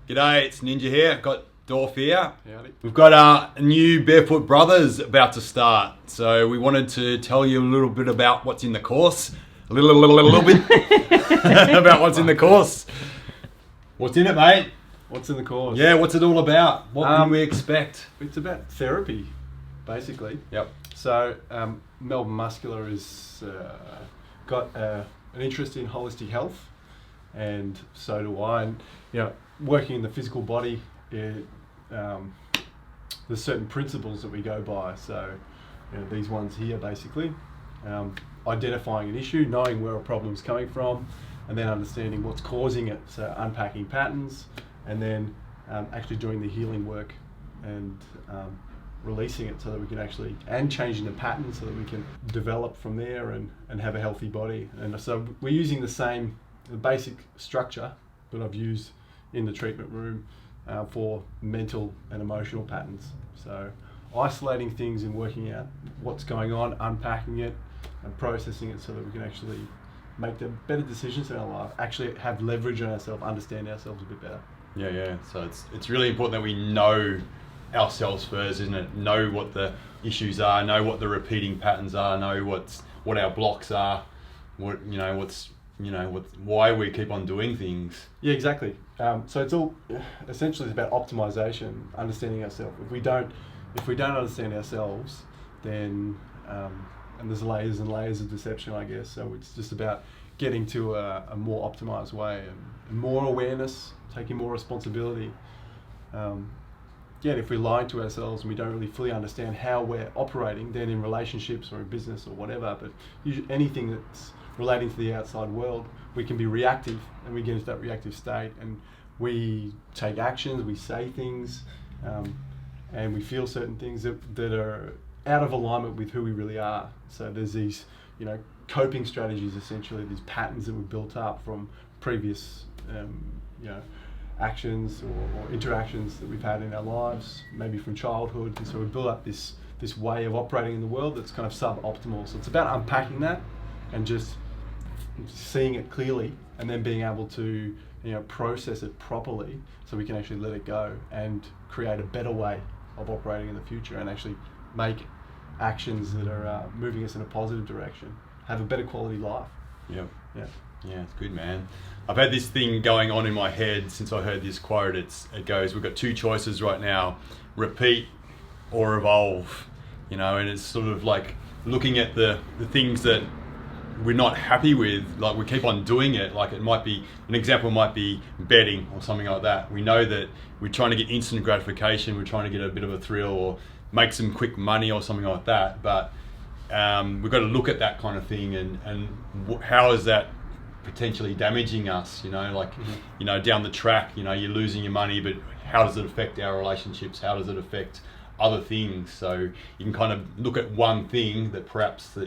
G'day, it's Ninja here. Got Dorf here. Howdy. We've got our new Barefoot Brothers about to start. So we wanted to tell you a little bit about what's in the course. A little bit about what's in the course. What's in it, mate? What's in the course? Yeah, what's it all about? What can we expect? It's about therapy, basically. Yep. So Melbourne Muscular has got an interest in holistic health, and so do I. And working in the physical body, there's certain principles that we go by. So these ones here, basically, identifying an issue, knowing where a problem's coming from, and then understanding what's causing it. So unpacking patterns, and then actually doing the healing work and releasing it so that we can actually, and changing the pattern so that we can develop from there and have a healthy body. And so we're using the basic structure that I've used in the treatment room for mental and emotional patterns. So isolating things and working out what's going on, unpacking it and processing it so that we can actually make the better decisions in our life, actually have leverage on ourselves, understand ourselves a bit better. Yeah. So it's really important that we know ourselves first, isn't it? Know what the issues are, know what the repeating patterns are, know what our blocks are, why we keep on doing things. Yeah, exactly. So it's all essentially about optimization, understanding ourselves. If we don't understand ourselves, then and there's layers and layers of deception, I guess. So it's just about getting to a more optimized way and more awareness, taking more responsibility. If we're lying to ourselves and we don't really fully understand how we're operating, then in relationships or in business or whatever, but anything that's relating to the outside world, we can be reactive, and we get into that reactive state, and we take actions, we say things, and we feel certain things that are out of alignment with who we really are. So there's these, coping strategies, essentially, these patterns that we've built up from previous, actions or interactions that we've had in our lives, maybe from childhood, and so we build up this way of operating in the world that's kind of suboptimal. So it's about unpacking that and just seeing it clearly, and then being able to process it properly so we can actually let it go and create a better way of operating in the future, and actually make actions that are moving us in a positive direction, have a better quality life. Yeah, it's good, man. I've had this thing going on in my head since I heard this quote. It goes, we've got two choices right now: repeat or evolve. And it's sort of like looking at the things that we're not happy with, like we keep on doing it. Like, it might be, an example might be betting or something like that. We know that we're trying to get instant gratification, we're trying to get a bit of a thrill or make some quick money or something like that, but we've got to look at that kind of thing and how is that potentially damaging us, down the track. You're losing your money, but how does it affect our relationships? How does it affect other things? So you can kind of look at one thing that perhaps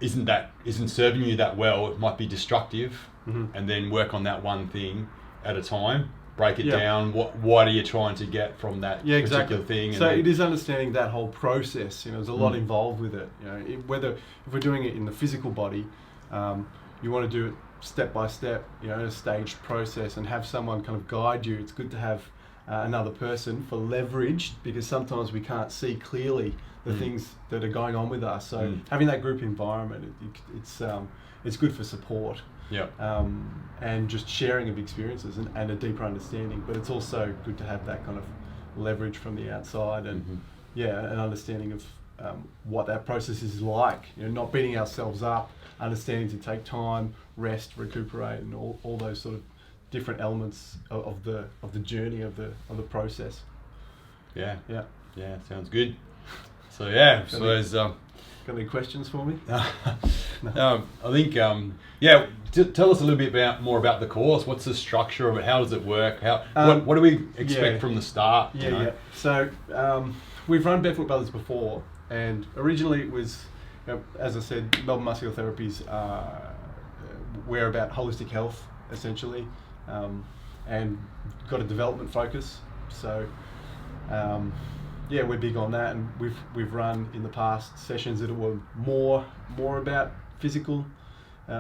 isn't serving you that well. It might be destructive, and then work on that one thing at a time. Break it down. What are you trying to get from that particular thing? So it is understanding that whole process. There's a lot involved with it. Whether if we're doing it in the physical body, you want to do it step by step. A staged process, and have someone kind of guide you. It's good to have another person for leverage, because sometimes we can't see clearly the things that are going on with us. So having that group environment, it's good for support. Yeah. And just sharing of experiences and a deeper understanding. But it's also good to have that kind of leverage from the outside, and an understanding of what that process is like. Not beating ourselves up, understanding to take time, rest, recuperate, and all those sort of different elements of the journey of the process. Yeah. Sounds good. So yeah, got any questions for me? I think tell us a little bit more about the course. What's the structure of it? How does it work? What do we expect from the start? So we've run Barefoot Brothers before, and originally it was, as I said, Melbourne Muscular Therapies. We're about holistic health, essentially, and got a development focus. So we're big on that, and we've run in the past sessions that were more about physical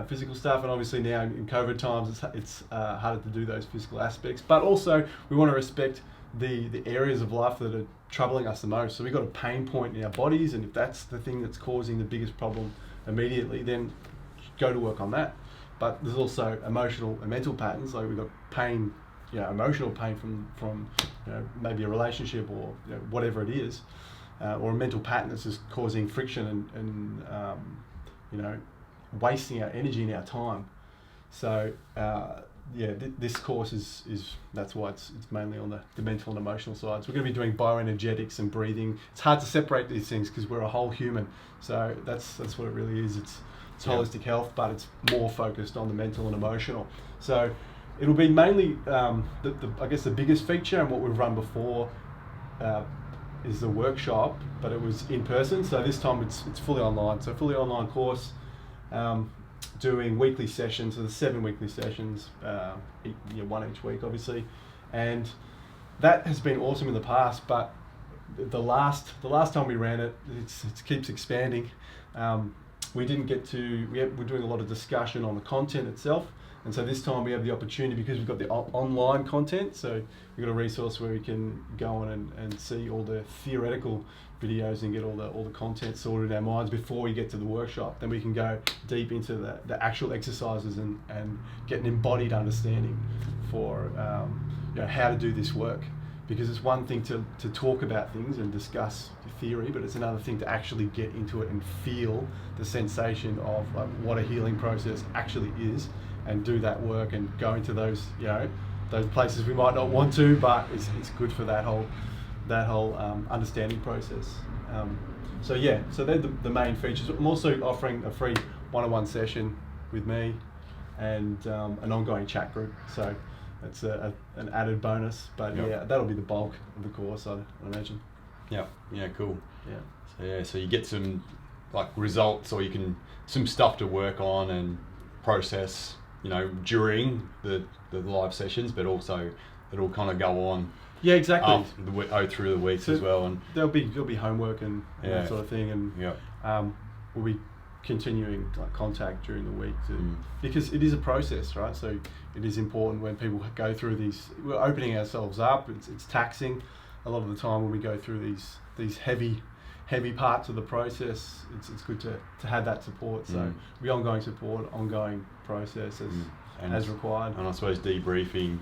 physical stuff, and obviously now in COVID times it's harder to do those physical aspects, but also we want to respect the areas of life that are troubling us the most. So we've got a pain point in our bodies, and if that's the thing that's causing the biggest problem immediately, then go to work on that. But there's also emotional and mental patterns, like we've got pain, emotional pain from maybe a relationship or whatever it is, or a mental pattern that's just causing friction and wasting our energy and our time. So this course is that's why it's mainly on the mental and emotional side. So we're going to be doing bioenergetics and breathing. It's hard to separate these things because we're a whole human. So that's what it really is. It's holistic health, but it's more focused on the mental and emotional. So it'll be mainly I guess the biggest feature, and what we've run before is the workshop, but it was in person. So this time it's fully online. So fully online course, doing weekly sessions. So there's 7 weekly sessions, one each week, obviously, and that has been awesome in the past. But the last time we ran it, it keeps expanding. We didn't get to. We're doing a lot of discussion on the content itself. And so this time we have the opportunity, because we've got the online content, so we've got a resource where we can go on and see all the theoretical videos and get all the content sorted in our minds before we get to the workshop. Then we can go deep into the actual exercises and get an embodied understanding for how to do this work. Because it's one thing to talk about things and discuss theory, but it's another thing to actually get into it and feel the sensation of what a healing process actually is, and do that work and go into those those places we might not want to, but it's good for that whole understanding process. So they're the main features. I'm also offering a free one-on-one session with me and an ongoing chat group. So it's an added bonus, but that'll be the bulk of the course, I'd imagine. Yeah, cool. Yeah. So you get some results, or you can some stuff to work on and process, during the live sessions, but also it'll kind of go on. Yeah, exactly. Through the weeks as well, and there'll be homework and that sort of thing, and we'll be continuing contact during the week because it is a process, right? So it is important when people go through these. We're opening ourselves up. It's taxing a lot of the time when we go through these heavy parts of the process. It's good to have that support. So we ongoing support, ongoing process as required. And I suppose debriefing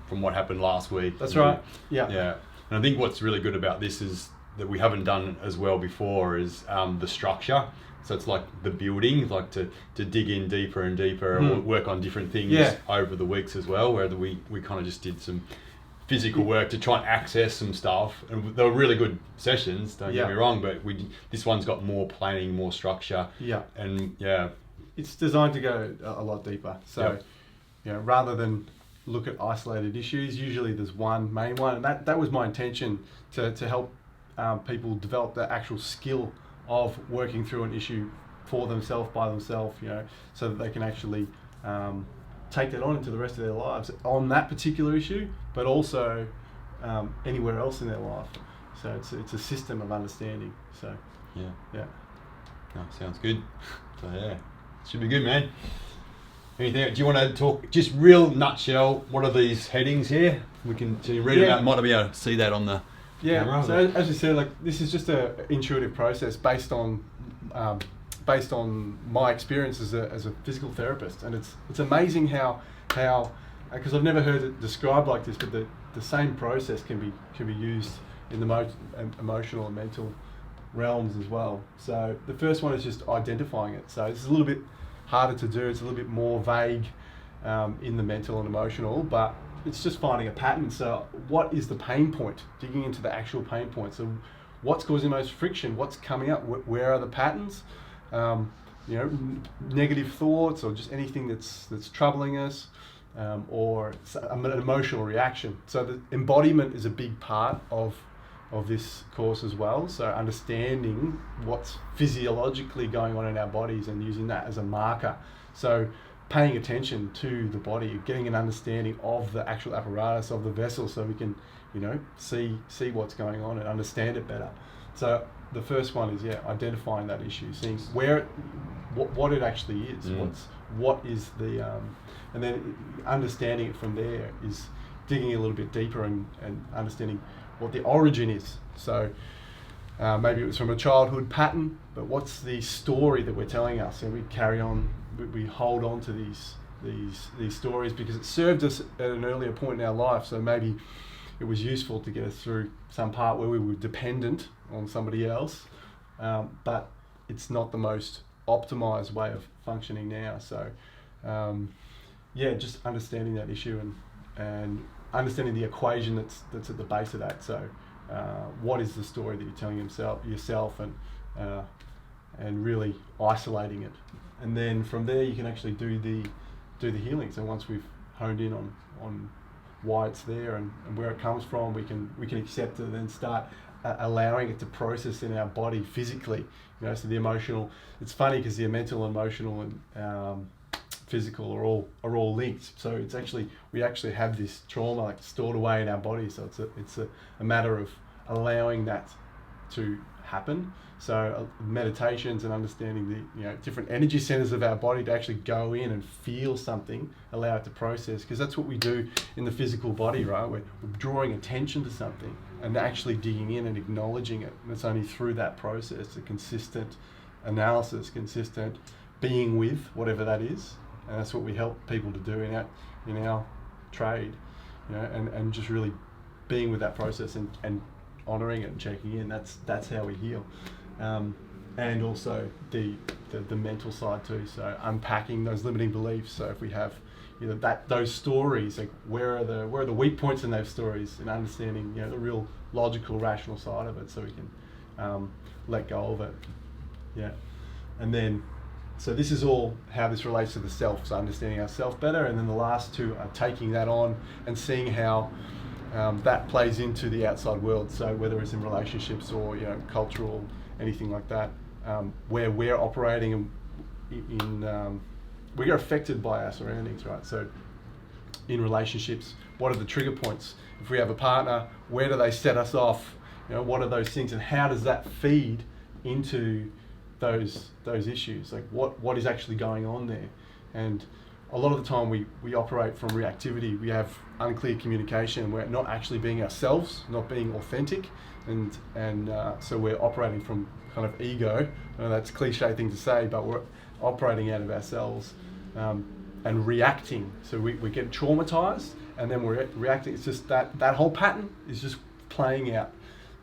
from what happened last week. That's right. Yeah. And I think what's really good about this is that we haven't done as well before is the structure. So it's like the building, like to dig in deeper and deeper and work on different things over the weeks as well, where we kind of just did some physical work to try and access some stuff, and they were really good sessions, don't get me wrong, but this one's got more planning, more structure, and it's designed to go a lot deeper. So rather than look at isolated issues, usually there's one main one, and that was my intention to help people develop the actual skill of working through an issue for themselves, by themselves, so that they can actually take that on into the rest of their lives on that particular issue, but also anywhere else in their life. So it's a system of understanding. So no, sounds good. So should be good, man. Anything? Do you want to talk just real nutshell? What are these headings here? We can read about. Might be able to see that on the camera. So as you said, this is just an intuitive process based on my experience as a physical therapist, and it's amazing how because I've never heard it described like this, but the same process can be used in the emotional and mental realms as well. So the first one is just identifying it. So it's a little bit harder to do. It's a little bit more vague in the mental and emotional, but it's just finding a pattern. So what is the pain point? Digging into the actual pain point. So what's causing the most friction? What's coming up? Where are the patterns? Negative thoughts, or just anything that's troubling us, or an emotional reaction. So the embodiment is a big part of this course as well. So understanding what's physiologically going on in our bodies and using that as a marker. So paying attention to the body, getting an understanding of the actual apparatus of the vessel, so we can, see what's going on and understand it better. So the first one is identifying that issue, seeing what it actually is, what is the, and then understanding it from there is digging a little bit deeper and understanding what the origin is. So maybe it was from a childhood pattern, but what's the story that we're telling us? And we carry on, we hold on to these stories because it served us at an earlier point in our life. So maybe it was useful to get us through some part where we were dependent on somebody else, but it's not the most optimized way of functioning now. So just understanding that issue and understanding the equation that's at the base of that. So what is the story that you're telling yourself and really isolating it, and then from there you can actually do the healing. So once we've honed in on why it's there and where it comes from, we can accept it and then start allowing it to process in our body physically. So the emotional, it's funny because the mental, emotional and physical are all linked. So it's actually, we actually have this trauma like stored away in our body. So it's a matter of allowing that to happen. So meditations and understanding the different energy centers of our body to actually go in and feel something, allow it to process, because that's what we do in the physical body, right? We're drawing attention to something and actually digging in and acknowledging it. And it's only through that process, a consistent analysis, consistent being with whatever that is. And that's what we help people to do in our trade, and just really being with that process and honouring it and checking in. That's how we heal. And also the mental side too. So unpacking those limiting beliefs. So if we have those stories, like where are the weak points in those stories, and understanding the real logical, rational side of it, so we can let go of it. Yeah, and then. So this is all how this relates to the self, so understanding ourselves better, and then the last two are taking that on and seeing how that plays into the outside world. So whether it's in relationships or cultural, anything like that, where we're operating we are affected by our surroundings, right? So in relationships, what are the trigger points? If we have a partner, where do they set us off? What are those things, and how does that feed into those issues? Like what is actually going on there? And a lot of the time we operate from reactivity. We have unclear communication. We're not actually being ourselves, not being authentic, and so we're operating from kind of ego. I know that's a cliche thing to say, but we're operating out of ourselves and reacting. So we get traumatized and then we're reacting. It's just that whole pattern is just playing out.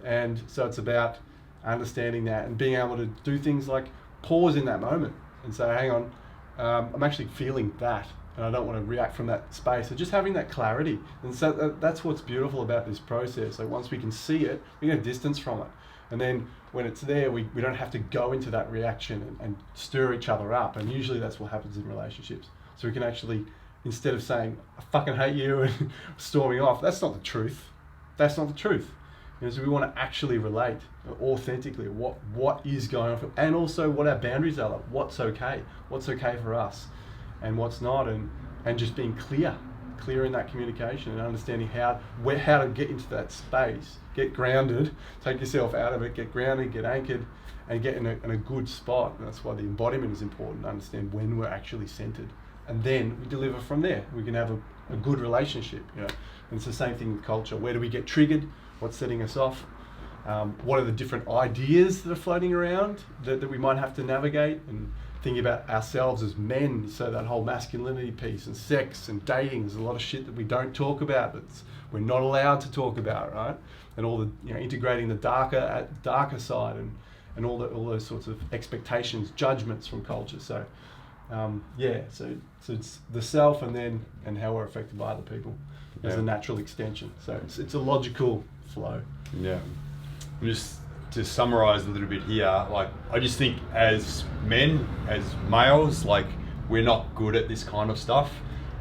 And so it's about understanding that and being able to do things like pause in that moment and say, hang on, I'm actually feeling that and I don't want to react from that space. So just having that clarity. And so that's what's beautiful about this process. Like once we can see it, we get a distance from it. And then when it's there, we don't have to go into that reaction and stir each other up. And usually that's what happens in relationships. So we can actually, instead of saying, I fucking hate you and storming off, that's not the truth. That's not the truth. So we want to actually relate authentically what is going on, and also what our boundaries are, like what's okay for us and what's not, and just being clear in that communication and understanding how to get into that space, get grounded, take yourself out of it, get grounded, get anchored, and get in a good spot. And that's why the embodiment is important, to understand when we're actually centered, and then we deliver from there. We can have a good relationship, And it's the same thing with culture. Where do we get triggered? What's setting us off? What are the different ideas that are floating around that we might have to navigate, and thinking about ourselves as men. So that whole masculinity piece and sex and dating, there's a lot of shit that we don't talk about, that we're not allowed to talk about, right? And all the integrating the darker side and all those sorts of expectations, judgments from culture. So so it's the self and how we're affected by other people as a natural extension. So it's a logical flow. Yeah. Just to summarize a little bit here, like I just think as men, as males, like we're not good at this kind of stuff.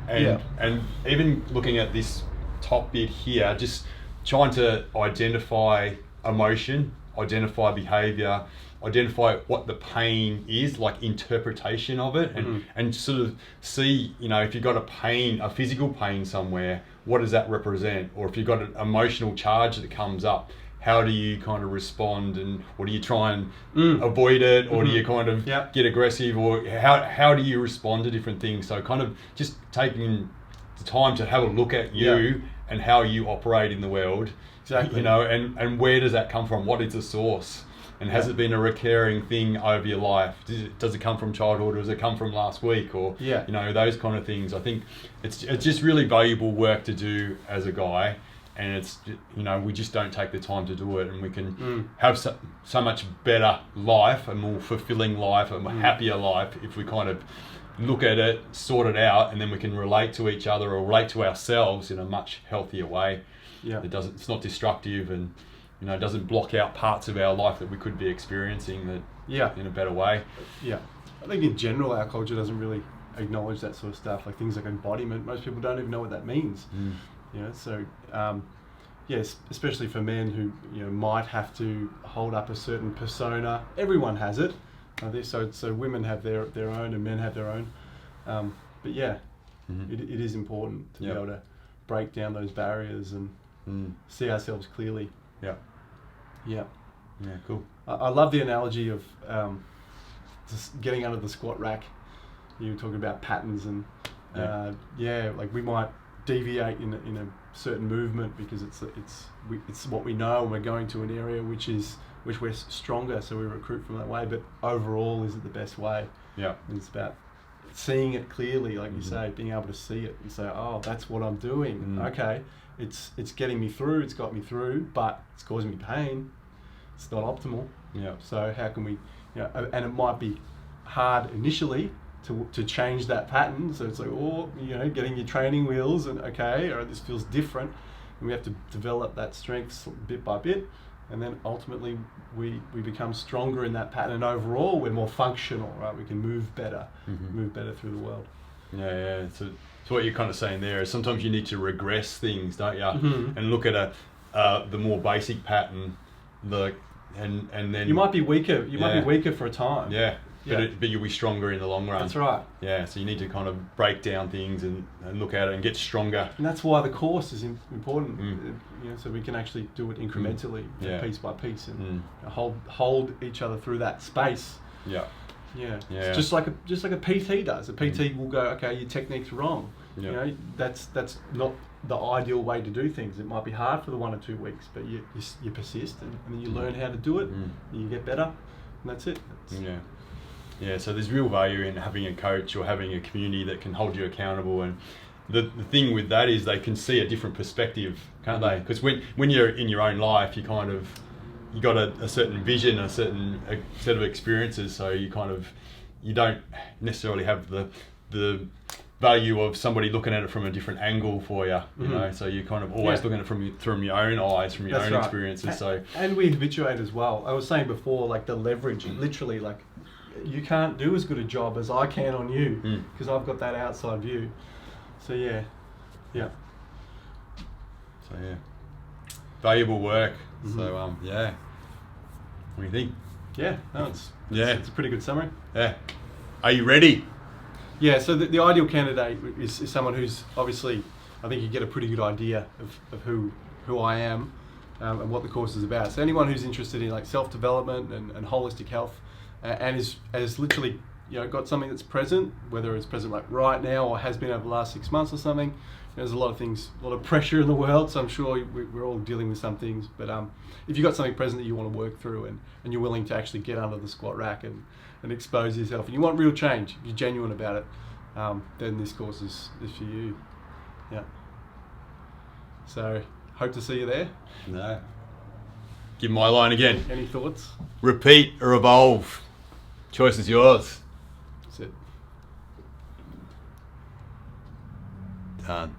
And even looking at this top bit here, just trying to identify emotion, identify behavior, identify what the pain is, like interpretation of it, and sort of see, if you've got a physical pain somewhere, what does that represent? Or if you've got an emotional charge that comes up, how do you kind of respond, and or do you try and avoid it, or do you kind of get aggressive, or how do you respond to different things? So kind of just taking the time to have a look at you and how you operate in the world. Exactly. You know, and where does that come from? What is the source? And has it been a recurring thing over your life? Does it come from childhood, or does it come from last week, or you know, those kind of things? I think it's just really valuable work to do as a guy, and it's, you know, we just don't take the time to do it, and we can have so much better life, a more fulfilling life, a happier life if we kind of look at it, sort it out, and then we can relate to each other or relate to ourselves in a much healthier way. It's not destructive, and you know, it doesn't block out parts of our life that we could be experiencing that in a better way. I think in general our culture doesn't really acknowledge that sort of stuff, like things like embodiment. Most people don't even know what that means. You know, so yes, especially for men who, you know, might have to hold up a certain persona. Everyone has it. So women have their own and men have their own. But it is important to be able to break down those barriers and see ourselves clearly. Yeah, cool. I love the analogy of just getting under the squat rack. You were talking about patterns and like we might deviate in a certain movement because it's what we know, and we're going to an area which we're stronger, so we recruit from that way. But overall, is it the best way? And it's about seeing it clearly, like you say, being able to see it and say, oh, that's what I'm doing. Okay, it's getting me through, it's got me through, but it's causing me pain. It's not optimal. So how can we, you know, and it might be hard initially to change that pattern. So it's like, oh, you know, getting your training wheels and or this feels different, and we have to develop that strength bit by bit, and then ultimately we become stronger in that pattern, and overall we're more functional, right? We can move better through the world. So what you're kind of saying there is sometimes you need to regress things, don't you? And look at the more basic pattern, and then you might be weaker. You might be weaker for a time. But you'll be stronger in the long run. That's right. So you need to kind of break down things and look at it and get stronger. And that's why the course is important. You know, so we can actually do it incrementally, piece by piece, and hold each other through that space. It's just like a PT does. A PT will go, okay, your technique's wrong. You know, that's not the ideal way to do things. It might be hard for the 1 or 2 weeks, but you persist, and then you learn how to do it, and you get better, and that's it. So there's real value in having a coach or having a community that can hold you accountable. And the thing with that is they can see a different perspective, can't they? Because when you're in your own life, you got a certain vision, a certain set of experiences, so you don't necessarily have the value of somebody looking at it from a different angle for you, you know. So you're kind of always looking at it from your own eyes, from your own experiences. So and we habituate as well. I was saying before, like the leverage, literally, like you can't do as good a job as I can on you because I've got that outside view. So valuable work. So what do you think? It's a pretty good summary. Are you ready? So the ideal candidate is someone who's obviously, I think you get a pretty good idea of who I am and what the course is about. So anyone who's interested in like self-development and holistic health, and is literally, you know, got something that's present, whether it's present like right now or has been over the last 6 months or something. There's a lot of things, a lot of pressure in the world, so I'm sure we're all dealing with some things. But if you've got something present that you want to work through, and you're willing to actually get under the squat rack and expose yourself, and you want real change, if you're genuine about it, then this course is for you. So hope to see you there. No. Give my line again. Any thoughts? Repeat or evolve. Choice is yours. That's it. Done.